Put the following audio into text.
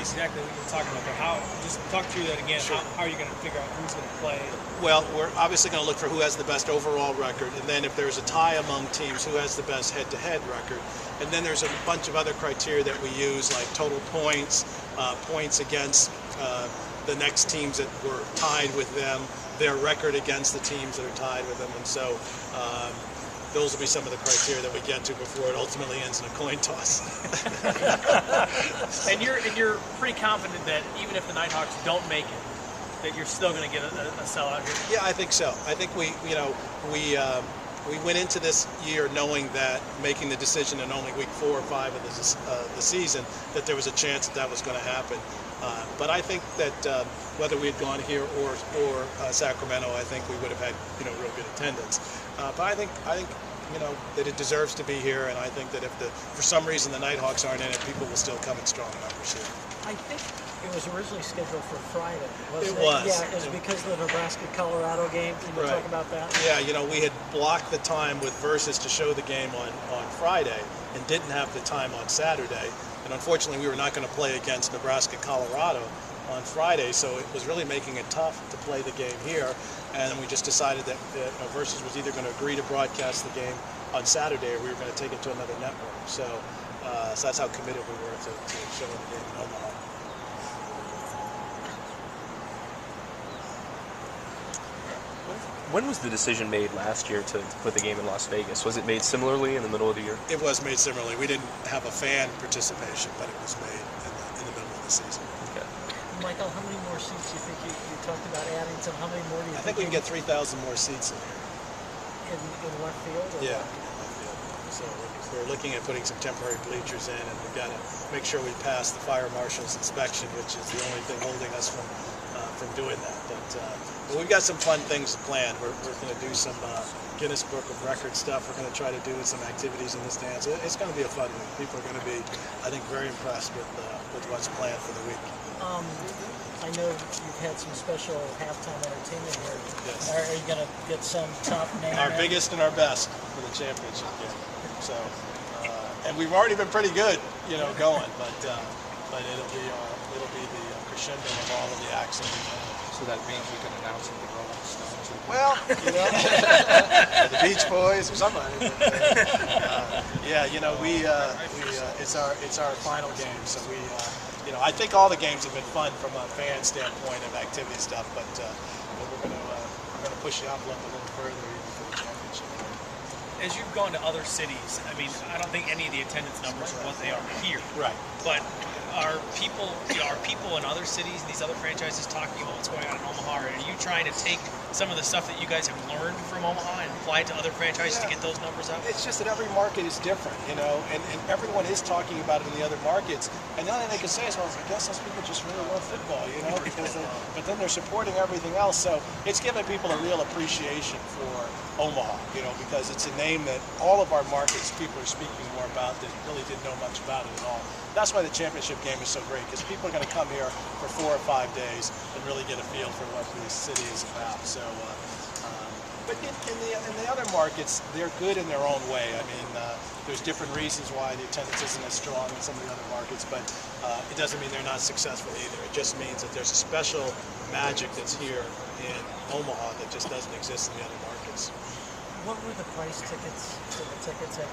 that's exactly what you're talking about there. How, just talk through that again. Sure. How are you going to figure out who's going to play? Well, we're obviously going to look for who has the best overall record, and then if there's a tie among teams, who has the best head-to-head record. And then there's a bunch of other criteria that we use, like total points, points against the next teams that were tied with them, their record against the teams that are tied with them. And so those will be some of the criteria that we get to before it ultimately ends in a coin toss. And you're pretty confident that even if the Nighthawks don't make it, that you're still going to get a sellout here? Yeah, I think so. I think we went into this year knowing that making the decision in only week 4 or 5 of the season, that there was a chance that was going to happen. But I think that whether we had gone here or Sacramento, I think we would have had real good attendance. But I think that it deserves to be here, and I think that if for some reason the Nighthawks aren't in it, people will still come in strong numbers here. I think it was originally scheduled for Friday, wasn't it? It was. Yeah, it was because of the Nebraska-Colorado game. Can you talk about that? Yeah, we had blocked the time with Versus to show the game on Friday and didn't have the time on Saturday. And unfortunately, we were not going to play against Nebraska-Colorado on Friday, so it was really making it tough to play the game here. And we just decided that Versus was either going to agree to broadcast the game on Saturday or we were going to take it to another network. So that's how committed we were to showing the game in Omaha. When was the decision made last year to put the game in Las Vegas? Was it made similarly in the middle of the year? It was made similarly. We didn't have a fan participation, but it was made in the middle of the season. Okay. Michael, how many more seats do you think you talked about adding? So how many more do you I think we can get 3,000 more seats in here. In left field? Or yeah, in left field. So we're looking at putting some temporary bleachers in, and we've got to make sure we pass the fire marshal's inspection, which is the only thing holding us from doing that. But we've got some fun things planned. We're going to do some Guinness Book of Records stuff. We're going to try to do some activities in the stands. It's going to be a fun week. People are going to be, I think, very impressed with what's planned for the week. I know you've had some special halftime entertainment here. Yes. Are you going to get some top name? Our biggest and our best for the championship game. So, and we've already been pretty good, going, but it'll be the crescendo of all of the acts. So that means we can announce it the Rolling Stones. Well, the Beach Boys or somebody. It's our final game, so I think all the games have been fun from a fan standpoint of activity stuff, but we're gonna push the envelope a little further even for the championship. As you've gone to other cities, I mean, I don't think any of the attendance numbers are what they are here. Right. But are people in other cities, these other franchises, talking about what's going on in Omaha? Or are you trying to take some of the stuff that you guys have learned from Omaha and apply it to other franchises to get those numbers up? It's just that every market is different, and everyone is talking about it in the other markets. And the only thing they can say is, well, I guess those people just really love football, but then they're supporting everything else. So it's giving people a real appreciation for Omaha, because it's a name that all of our markets people are speaking more about that really didn't know much about it at all. That's why the championship game is so great, because people are going to come here for 4 or 5 days and really get a feel for what the city is about. So, but in the other markets, they're good in their own way. I mean, there's different reasons why the attendance isn't as strong in some of the other markets, but it doesn't mean they're not successful either. It just means that there's a special magic that's here in Omaha that just doesn't exist in the other markets. What were the price tickets for the tickets at